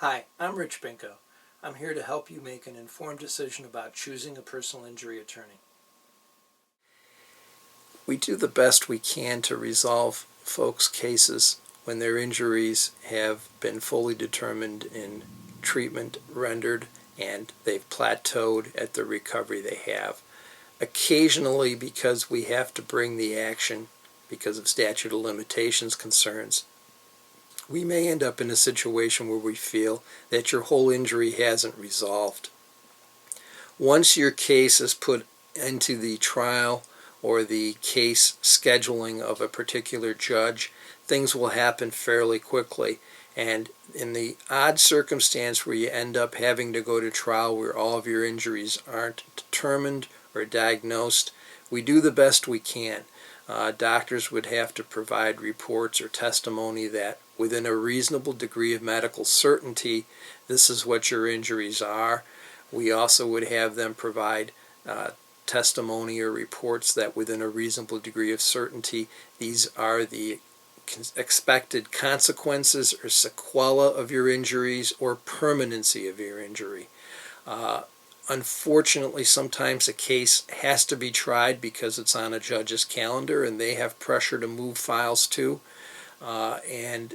Hi, I'm Rich Binko. I'm here to help you make an informed decision about choosing a personal injury attorney. We do the best we can to resolve folks' cases when their injuries have been fully determined in treatment rendered and they've plateaued at the recovery they have. Occasionally, because we have to bring the action because of statute of limitations concerns, we may end up in a situation where we feel that your whole injury hasn't resolved. Once your case is put into the trial or the case scheduling of a particular judge, things will happen fairly quickly. And in the odd circumstance where you end up having to go to trial where all of your injuries aren't determined or diagnosed, we do the best we can. Doctors would have to provide reports or testimony that within a reasonable degree of medical certainty, this is what your injuries are. We also would have them provide testimony or reports that within a reasonable degree of certainty, these are the expected consequences or sequela of your injuries or permanency of your injury. Unfortunately, sometimes a case has to be tried because it's on a judge's calendar and they have pressure to move files too. And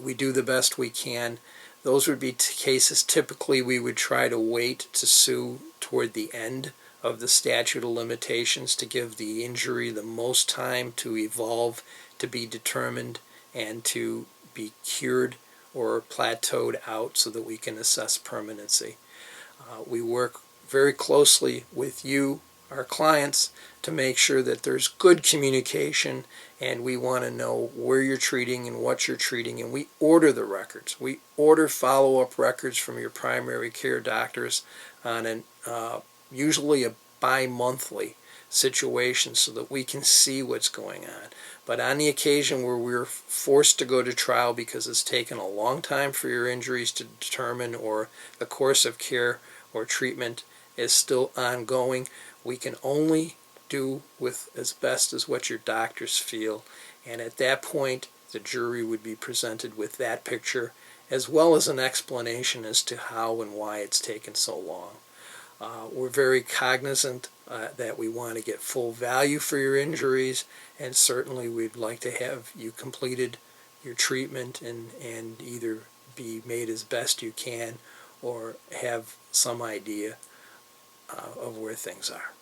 we do the best we can. Those would be cases typically we would try to wait to sue toward the end of the statute of limitations to give the injury the most time to evolve, to be determined, and to be cured or plateaued out so that we can assess permanency. We work very closely with you, our clients, to make sure that there's good communication, and we want to know where you're treating and what you're treating, and we order the records. We order follow-up records from your primary care doctors on an usually a bi-monthly situation so that we can see what's going on. But on the occasion where we're forced to go to trial because it's taken a long time for your injuries to determine or the course of care or treatment is still ongoing, we can only do with as best as what your doctors feel. And at that point, the jury would be presented with that picture as well as an explanation as to how and why it's taken so long. We're very cognizant that we want to get full value for your injuries, and certainly we'd like to have you completed your treatment and either be made as best you can or have some idea of where things are.